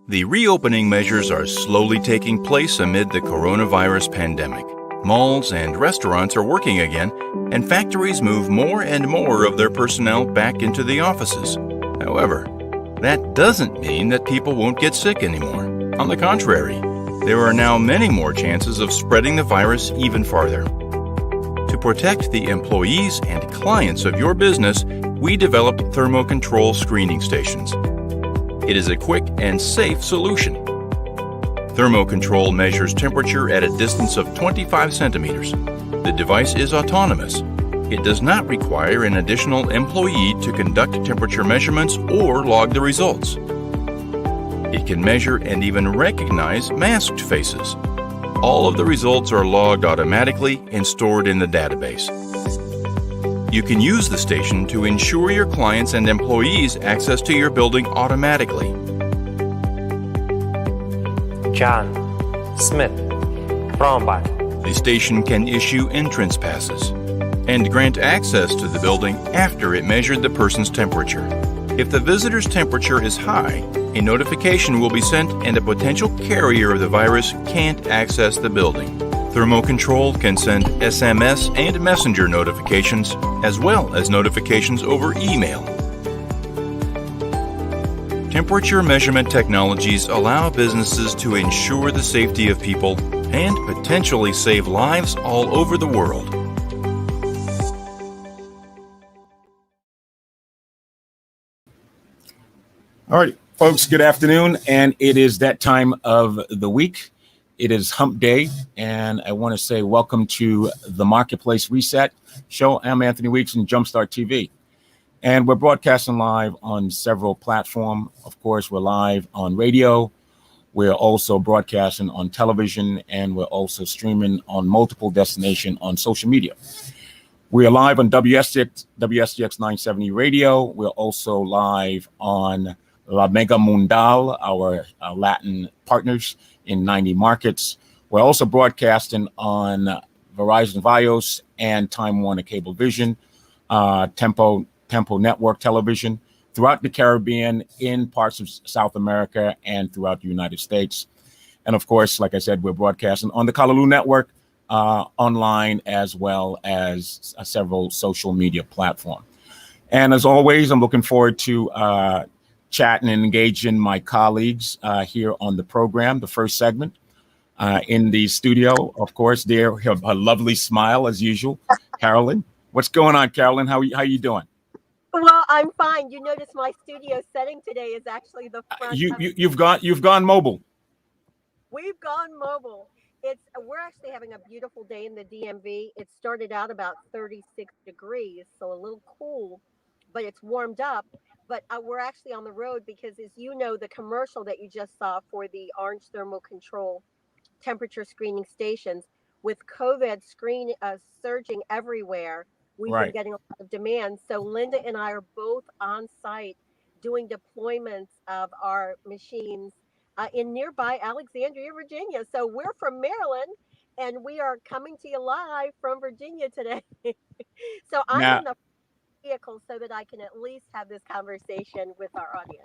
The reopening measures are slowly taking place amid the coronavirus pandemic. Malls and restaurants are working again, and factories move more and more of their personnel back into the offices. However, that doesn't mean that people won't get sick anymore. On the contrary, there are now many more chances of spreading the virus even farther. To protect the employees and clients of your business, we developed Thermo control screening stations. It is a quick and safe solution. Thermo control measures temperature at a distance of 25 centimeters. The device is autonomous. It does not require an additional employee to conduct temperature measurements or log the results. It can measure and even recognize masked faces. All of the results are logged automatically and stored in the database. You can use the station to ensure your clients and employees access to your building automatically. John Smith Rombach. The station can issue entrance passes and grant access to the building after it measured the person's temperature. If the visitor's temperature is high, a notification will be sent and a potential carrier of the virus can't access the building. Thermo Control can send SMS and messenger notifications, as well as notifications over email. Temperature measurement technologies allow businesses to ensure the safety of people and potentially save lives all over the world. All right, folks, good afternoon. And it is that time of the week. It is Hump Day, and I want to say welcome to the Marketplace Reset Show. I'm Anthony Weeks from JumpStart TV, and we're broadcasting live on several platforms. Of course, we're live on radio. We're also broadcasting on television, and we're also streaming on multiple destinations on social media. We are live on WSGX 970 Radio. We're also live on La Mega Mundial, our Latin partners in 90 markets. We're also broadcasting on Verizon Vios and Time Warner Cablevision, Tempo Network Television throughout the Caribbean, in parts of South America, and throughout the United States. And of course, like I said, we're broadcasting on the Callaloo Network, online, as well as several social media platforms. And as always, I'm looking forward to chatting and engaging my colleagues here on the program. The first segment in the studio, of course, there, her lovely smile as usual, Carolyn. What's going on, Carolyn? How you doing? Well, I'm fine. You notice my studio setting today is actually the front. You've gone mobile. We've gone mobile. We're actually having a beautiful day in the DMV. It started out about 36 degrees, so a little cool, but it's warmed up. But we're actually on the road because, as you know, the commercial that you just saw for the Orange Thermo Control temperature screening stations, with COVID surging everywhere, we've been getting a lot of demand. So Linda and I are both on site doing deployments of our machines in nearby Alexandria, Virginia. So we're from Maryland, and we are coming to you live from Virginia today. So I'm in the vehicle so that I can at least have this conversation with our audience.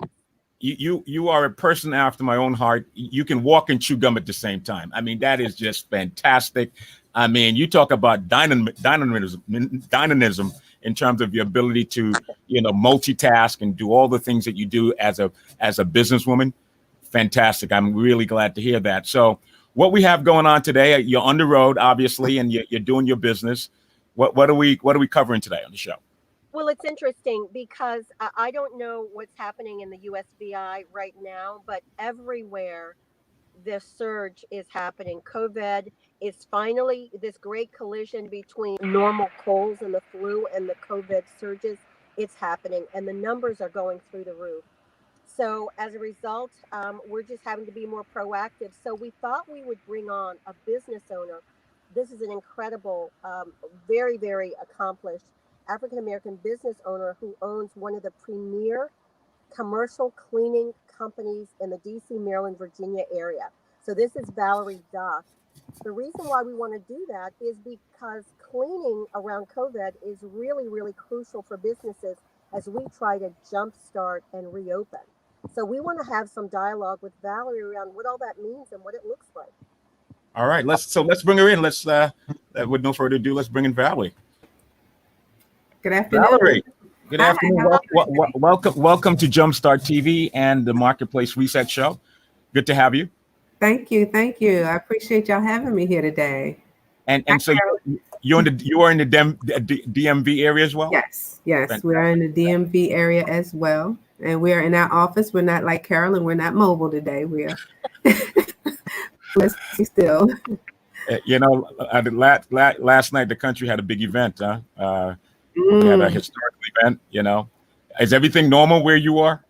You are a person after my own heart. You can walk and chew gum at the same time. I mean, that is just fantastic. I mean, you talk about dynamism in terms of your ability to, multitask and do all the things that you do as a businesswoman. Fantastic. I'm really glad to hear that. So what we have going on today, you're on the road, obviously, and you're doing your business. What are we covering today on the show? Well, it's interesting because I don't know what's happening in the USVI right now, but everywhere this surge is happening. COVID is finally this great collision between normal colds and the flu and the COVID surges. It's happening, and the numbers are going through the roof. So as a result, we're just having to be more proactive. So we thought we would bring on a business owner. This is an incredible, very, very accomplished African-American business owner who owns one of the premier commercial cleaning companies in the DC, Maryland, Virginia area. So this is Valerie Duff. The reason why we want to do that is because cleaning around COVID is really, really crucial for businesses as we try to jumpstart and reopen. So we want to have some dialogue with Valerie around what all that means and what it looks like. All right, let's bring her in. Let's with no further ado, let's bring in Valerie. Good afternoon. Valerie, good Hi, afternoon. how are Welcome to JumpStart TV and the Marketplace Reset Show. Good to have you. Thank you. Thank you. I appreciate y'all having me here today. And so you are in the DMV area as well? Yes, Fantastic. we are in the DMV area as well. And we are in our office. We're not like Carolyn, we're not mobile today. We are let's see still. Last night the country had a big event, huh? We had a historical event, Is everything normal where you are?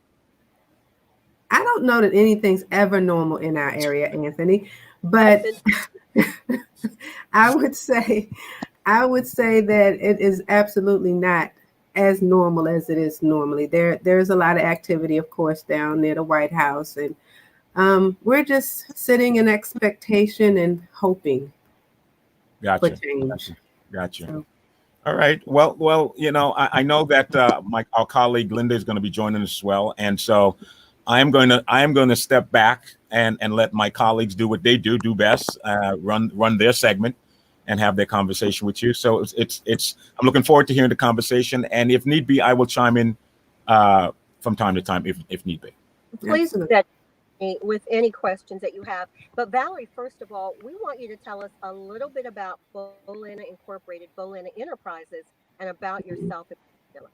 I don't know that anything's ever normal in our area, Anthony, but I would say that it is absolutely not as normal as it is normally. There's a lot of activity, of course, down near the White House, and we're just sitting in expectation and hoping for change. Gotcha. So, All right. Well, I know that our colleague Linda is going to be joining us as well, and so I am going to step back and let my colleagues do what they do best, run their segment and have their conversation with you. So it's I'm looking forward to hearing the conversation, and if need be, I will chime in from time to time if need be. Please do that with any questions that you have. But Valerie, first of all, we want you to tell us a little bit about Bolena Incorporated, Bolena Enterprises, and about yourself in particular.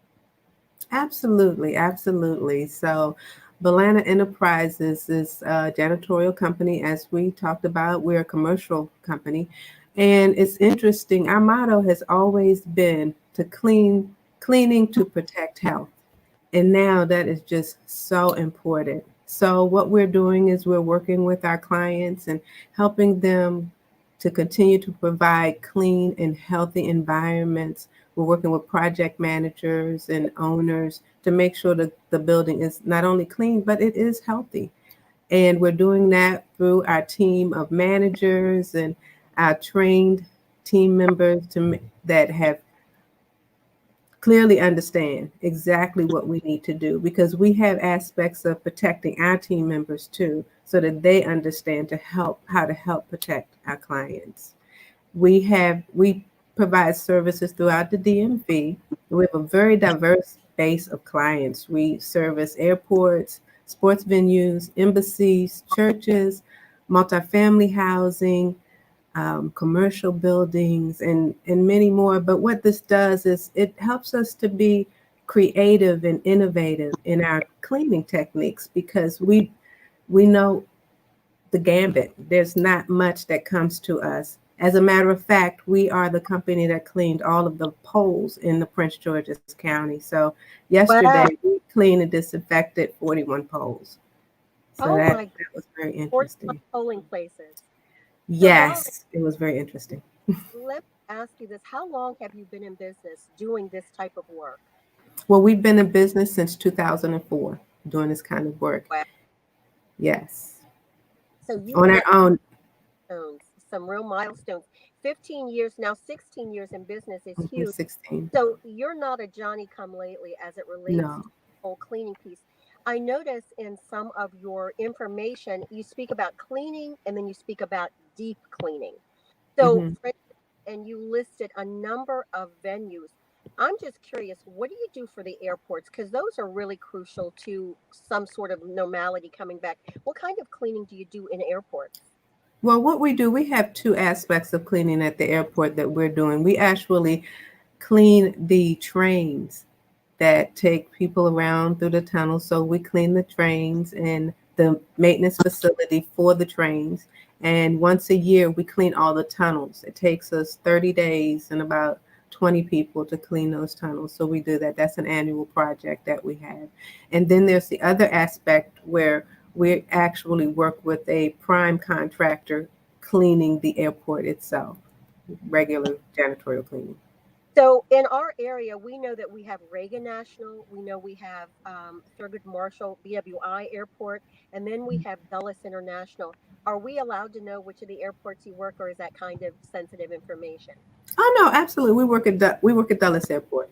Absolutely. So Bolena Enterprises is a janitorial company. As we talked about, we're a commercial company. And it's interesting. Our motto has always been to cleaning to protect health. And now that is just so important. So what we're doing is we're working with our clients and helping them to continue to provide clean and healthy environments. We're working with project managers and owners to make sure that the building is not only clean, but it is healthy. And we're doing that through our team of managers and our trained team members that have clearly understand exactly what we need to do, because we have aspects of protecting our team members too, so that they understand how to help protect our clients. We provide services throughout the DMV. We have a very diverse base of clients. We service airports, sports venues, embassies, churches, multifamily housing, commercial buildings, and many more. But what this does is it helps us to be creative and innovative in our cleaning techniques, because we know the gambit. There's not much that comes to us. As a matter of fact, we are the company that cleaned all of the poles in the Prince George's County. So yesterday we cleaned and disinfected 41 poles. So that was very interesting. 41 polling places. Yes, it was very interesting. Let me ask you this. How long have you been in business doing this type of work? Well, we've been in business since 2004 doing this kind of work. Wow. Yes. So you on our own. Some real milestones. 15 years, now 16 years in business is huge. 16. So you're not a Johnny come lately as it relates to the whole cleaning piece. I notice in some of your information, you speak about cleaning and then you speak about deep cleaning. So, and you listed a number of venues. I'm just curious, what do you do for the airports? Because those are really crucial to some sort of normality coming back. What kind of cleaning do you do in airports? Well, what we do, we have two aspects of cleaning at the airport that we're doing. We actually clean the trains that take people around through the tunnel. So we clean the trains and the maintenance facility for the trains. And once a year, we clean all the tunnels. It takes us 30 days and about 20 people to clean those tunnels. So we do that. That's an annual project that we have. And then there's the other aspect where we actually work with a prime contractor cleaning the airport itself, regular janitorial cleaning. So in our area, we know that we have Reagan National, we know we have Thurgood Marshall, BWI Airport, and then we have Dulles International. Are we allowed to know which of the airports you work, or is that kind of sensitive information? Oh no, absolutely. We work at Dulles Airport.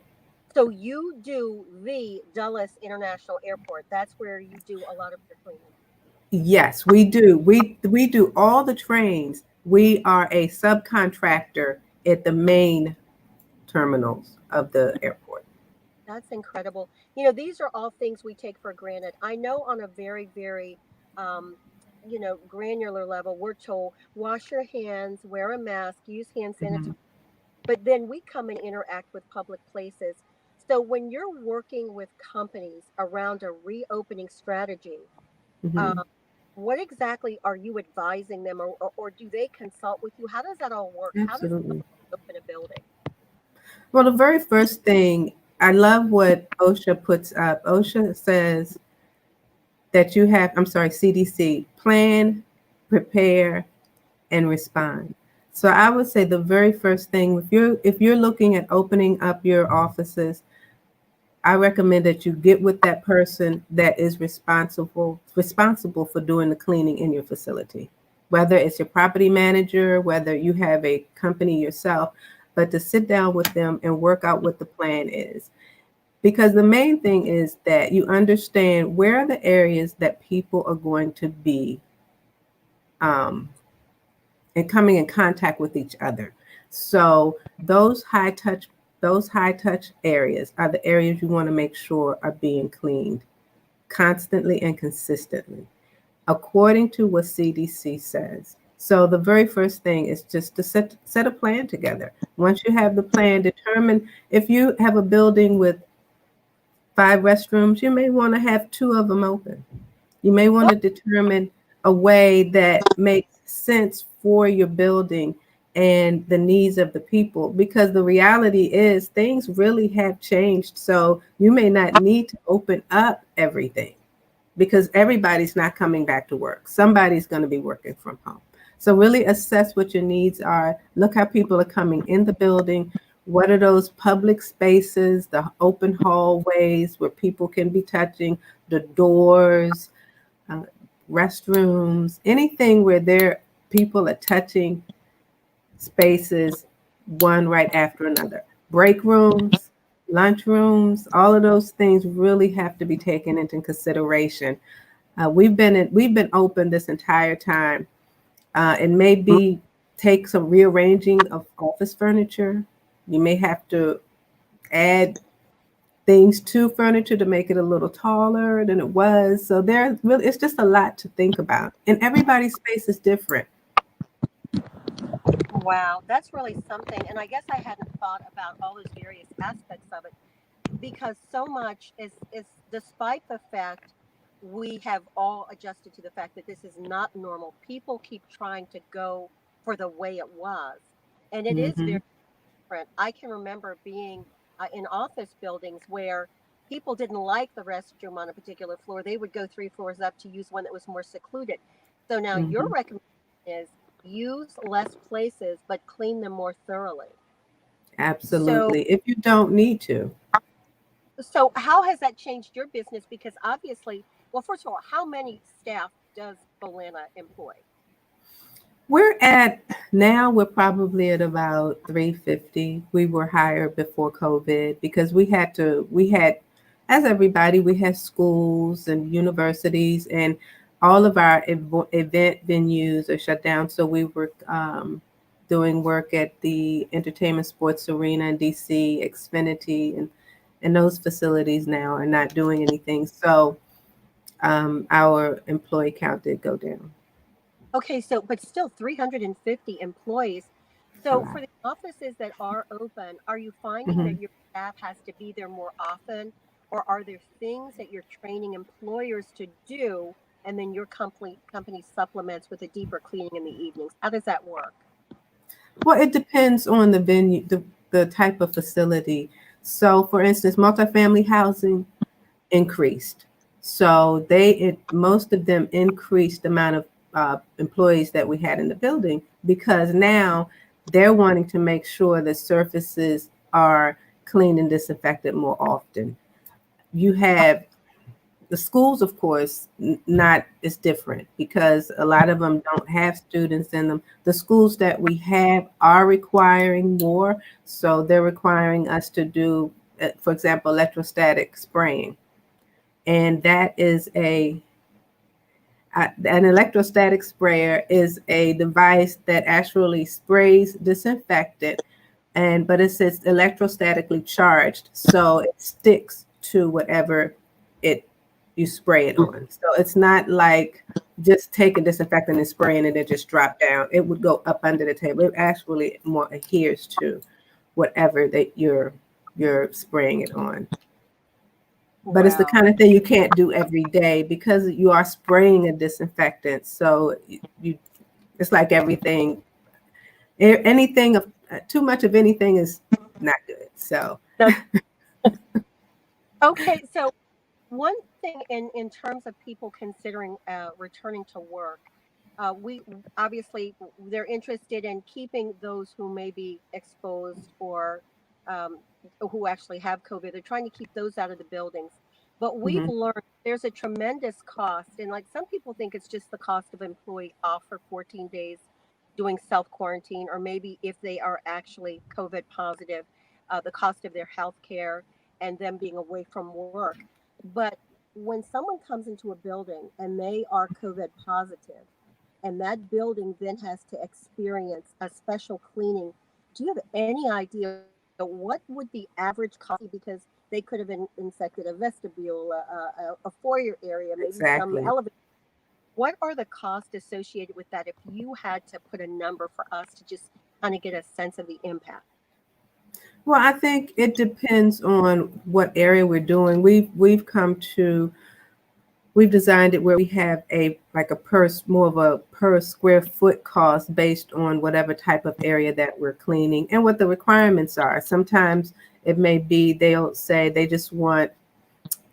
So you do the Dulles International Airport. That's where you do a lot of your cleaning. Yes, we do. We do all the trains. We are a subcontractor at the main terminals of the airport. That's incredible. These are all things we take for granted. I know on a very, very, um, granular level, we're told wash your hands, wear a mask, use hand sanitizer. Mhm, But then we come and interact with public places. So when you're working with companies around a reopening strategy, mhm. um, what exactly are you advising them, or do they consult with you? How does that all work? How does Absolutely. it open a building? Well, the very first thing, I love what OSHA puts up. OSHA says that you have, I'm sorry, CDC, plan, prepare, and respond. So I would say the very first thing, if you're looking at opening up your offices, I recommend that you get with that person that is responsible for doing the cleaning in your facility. Whether it's your property manager, whether you have a company yourself, but to sit down with them and work out what the plan is. Because the main thing is that you understand where are the areas that people are going to be um, and coming in contact with each other. So those high touch areas are the areas you want to make sure are being cleaned constantly and consistently, according to what CDC says. So the very first thing is just to set a plan together. Once you have the plan, determine if you have a building with 5 restrooms, you may want to have 2 of them open. You may want to determine a way that makes sense for your building and the needs of the people, because the reality is things really have changed. So you may not need to open up everything because everybody's not coming back to work. Somebody's going to be working from home. So really assess what your needs are. Look how people are coming in the building. What are those public spaces, the open hallways where people can be touching, the doors, uh, restrooms, anything where people are touching spaces one right after another. Break rooms, lunch rooms, all of those things really have to be taken into consideration. We've been open this entire time. It may be take some rearranging of office furniture. You may have to add things to furniture to make it a little taller than it was. So it's just a lot to think about. And everybody's space is different. Wow, that's really something. And I guess I hadn't thought about all those various aspects of it, because so much is despite the fact we have all adjusted to the fact that this is not normal. People keep trying to go for the way it was, and it is Hmm. very different. I can remember being in office buildings where people didn't like the restroom on a particular floor. They would go 3 floors up to use one that was more secluded. So now your Hmm. recommendation is use less places but clean them more thoroughly. So Absolutely. If you don't need to. So how has that changed your business? Because obviously, well, first of all, how many staff does Bolena employ? We're probably at about 350. We were hired before COVID because as everybody, we had schools and universities and all of our event venues are shut down. So we were doing work at the Entertainment Sports Arena in DC, Xfinity, and those facilities now are not doing anything. So our employee count did go down Okay, so but still 350 employees. a So lot. for the offices that are open, are you finding Mhm. that your staff has to be there more often, or are there things that you're training employers to do, and then your company supplements with a deeper cleaning in the evenings? How does that work? Well, it depends on the venue, the type of facility. So, for instance, multifamily housing increased. So most of them increased the amount of employees that we had in the building because now they're wanting to make sure the surfaces are cleaned and disinfected more often. You have the schools, of course, not is different because a lot of them don't have students in them. The schools that we have are requiring more, so they're requiring us to do for example, electrostatic spraying. And that is an electrostatic sprayer is a device that actually sprays disinfectant, but it's electrostatically charged, so it sticks to whatever you spray it on. So it's not like just taking disinfectant and spraying and it just drop down. It would go up under the table. It actually more adheres to whatever that you're spraying it on. But it's the Wow. kind of thing you can't do every day because you are spraying a disinfectant. So it's like everything. Anything of too much of anything is not good. So Okay, so one thing in terms of people considering returning to work, we obviously they're interested in keeping those who may be exposed or um, who actually have COVID. They're trying to keep those out of the buildings. But we've mhm, learned there's a tremendous cost, and like some people think it's just the cost of employee off for 14 days doing self quarantine, or maybe if they are actually COVID positive, the cost of their health care and them being away from work. But when someone comes into a building and they are COVID positive, and that building then has to experience a special cleaning, do you have any idea what would the average cost be? Because they could have infected a vestibule, a foyer area, maybe some exactly. elevator. What are the costs associated with that if you had to put a number for us to just kind of get a sense of the impact? Well, I think it depends on what area we're doing. We've designed it where we have more of a per square foot cost based on whatever type of area that we're cleaning and what the requirements are. Sometimes it may be they'll say they just want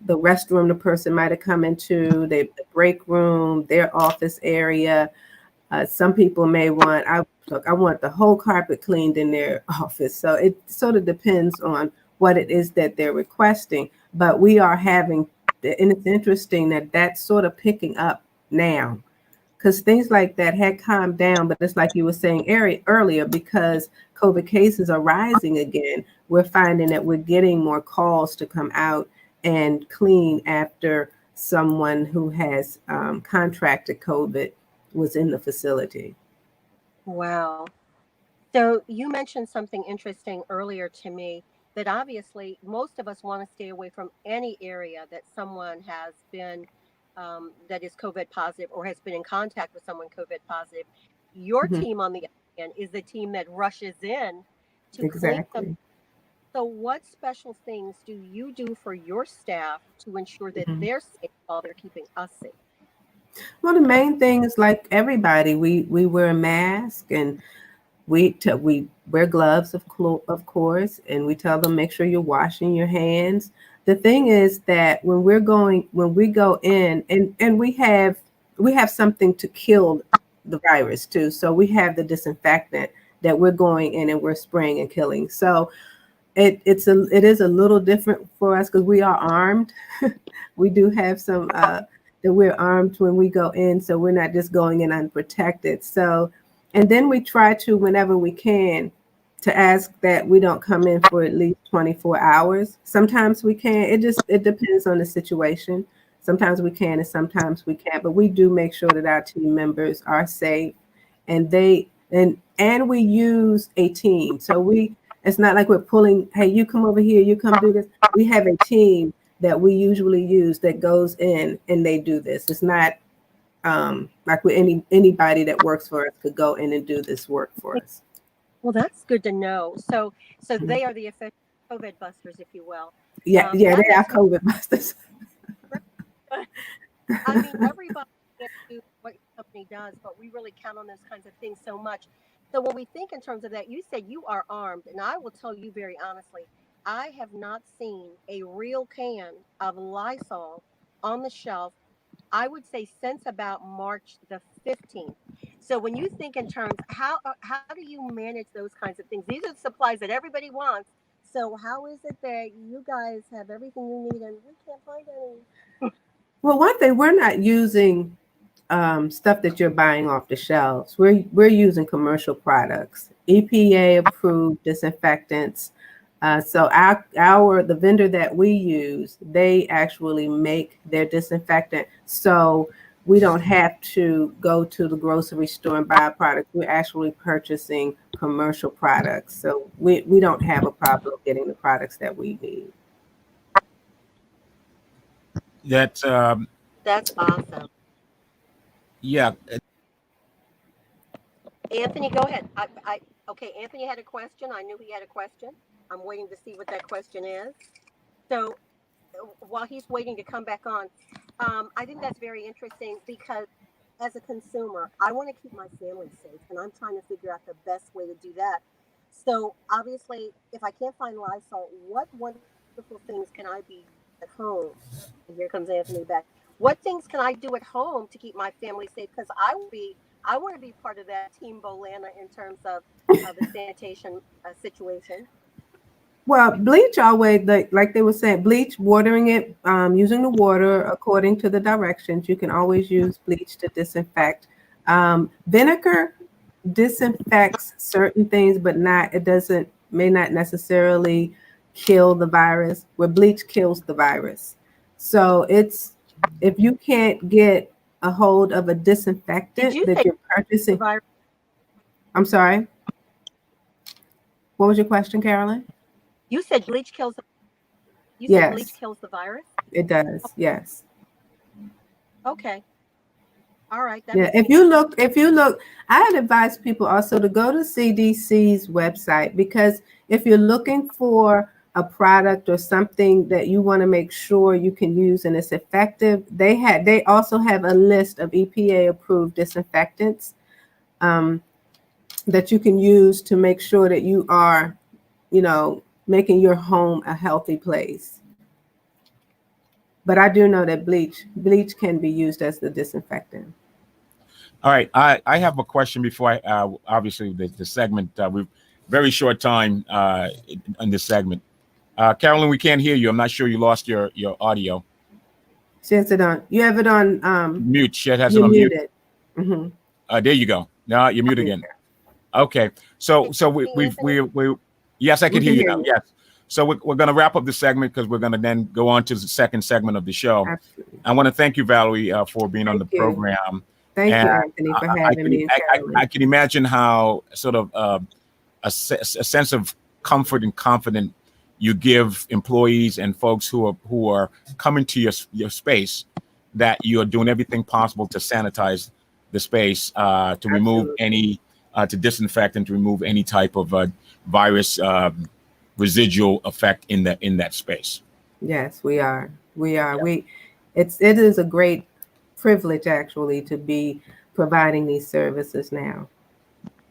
the restroom the person might have come into, the break room, their office area. Some people may want, I want the whole carpet cleaned in their office. So it sort of depends on what it is that they're requesting. But we are having, and it's interesting that that's sort of picking up now because things like that had calmed down. But it's like you were saying earlier, because COVID cases are rising again, we're finding that we're getting more calls to come out and clean after someone who has contracted COVID was in the facility. Wow. So you mentioned something interesting earlier to me that obviously most of us want to stay away from any area that someone has been that is COVID positive or has been in contact with someone COVID positive. Your Mhm, team, on the other hand, is the team that rushes in to clean them. exactly. So, what special things do you do for your staff to ensure that Mhm. they're safe while they're keeping us safe? Well, the main thing is like everybody, we wear a mask and we wear gloves of course, and we tell them make sure you're washing your hands. The thing is that when we go in and we have something to kill the virus too. So we have the disinfectant that we're going in and we're spraying and killing. So it is a little different for us because we are armed. We do have some that we're armed when we go in, so we're not just going in unprotected. So, and then we try to, whenever we can, to ask that we don't come in for at least 24 hours. Sometimes we can. It depends on the situation. Sometimes we can and sometimes we can't. But we do make sure that our team members are safe, and we use a team. So it's not like we're pulling, hey, you come over here, you come do this. We have a team that we usually use that goes in and they do this. It's not like anybody that works for us could go in and do this work for us. Well, that's good to know. So Mhm. they are the official COVID busters, if you will. Yeah, yeah, That they are makes me. COVID busters. I mean, everybody can't do what your company does, but we really count on those kinds of things so much. So when we think in terms of that, you said you are armed, and I will tell you very honestly, I have not seen a real can of Lysol on the shelf, I would say since about March the 15th. So when you think in terms, how do you manage those kinds of things? These are the supplies that everybody wants. So how is it that you guys have everything you need and we can't find any? Well, one thing, we're not using stuff that you're buying off the shelves. We're using commercial products, EPA approved disinfectants. So the vendor that we use, they actually make their disinfectant. So we don't have to go to the grocery store and buy a product. We're actually purchasing commercial products. So we don't have a problem getting the products that we need. That's That's awesome. yeah. Anthony, go ahead. Okay, Anthony had a question. I knew he had a question. I'm waiting to see what that question is. So while he's waiting to come back on, I think that's very interesting because as a consumer, I want to keep my family safe, and I'm trying to figure out the best way to do that. So obviously, if I can't find Lysol, what wonderful things can I be at home? And here comes Anthony back. What things can I do at home to keep my family safe? Because I want to be part of that team Bolana in terms of the sanitation situation. Well, bleach always, like they were saying, bleach, watering it, using the water according to the directions. You can always use bleach to disinfect. Vinegar disinfects certain things, but may not necessarily kill the virus, where bleach kills the virus. So if you can't get a hold of a disinfectant that you're purchasing. I'm sorry. What was your question, Carolyn? You said bleach kills. You Yes. said bleach kills the virus? It does. Yes. Okay. All right. Yeah. If you look, I had advised people also to go to CDC's website, because if you're looking for a product or something that you want to make sure you can use and it's effective, they also have a list of EPA approved disinfectants that you can use to make sure that you are, making your home a healthy place. But I do know that bleach can be used as the disinfectant. All right, I have a question before I obviously the segment. We've very short time in this segment. Carolyn, we can't hear you. I'm not sure, you lost your audio. She has it on. You have it on mute. She has it on mute. Mm-hmm. There you go. Now you're mute again. Okay. So we yes, I can hear you now. Yes. So we're going to wrap up the segment because we're going to then go on to the second segment of the show. Absolutely. I want to thank you, Valerie, for being on the program. Thank you, Anthony, for having me. I can imagine how sort of a sense of comfort and confidence you give employees and folks who are coming to your space, that you are doing everything possible to sanitize the space, to remove any, to disinfect and to remove any type of virus residual effect in that space. Yes, we are. Yeah. It is a great privilege actually to be providing these services now.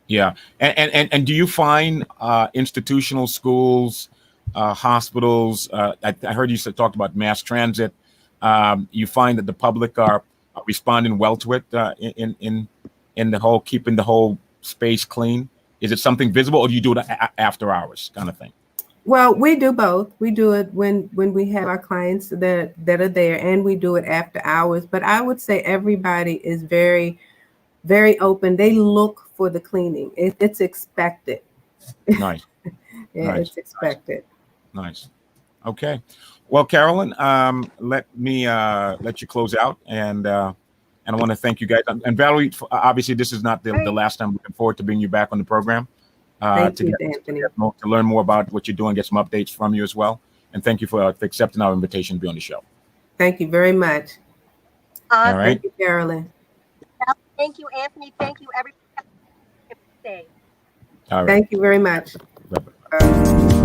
Yeah. And do you find institutional schools, hospitals, I heard you talked about mass transit, you find that the public are responding well to it in the whole, keeping the whole space clean? Is it something visible, or do you do it after hours kind of thing? Well, we do both. We do it when we have our clients that are there, and we do it after hours. But I would say everybody is very, very open. They look for the cleaning. It's expected. Nice. Yeah, nice. It's expected. Nice. Okay. Well, Carolyn, let me let you close out, and I want to thank you guys. And Valerie, obviously, this is not the last time. Looking forward to bringing you back on the program. Thank you, Anthony. To learn more about what you're doing, get some updates from you as well. And thank you for accepting our invitation to be on the show. Thank you very much. All right. Thank you, Carolyn. Thank you, Anthony. Thank you, everybody. All right. Thank you very much. Bye-bye.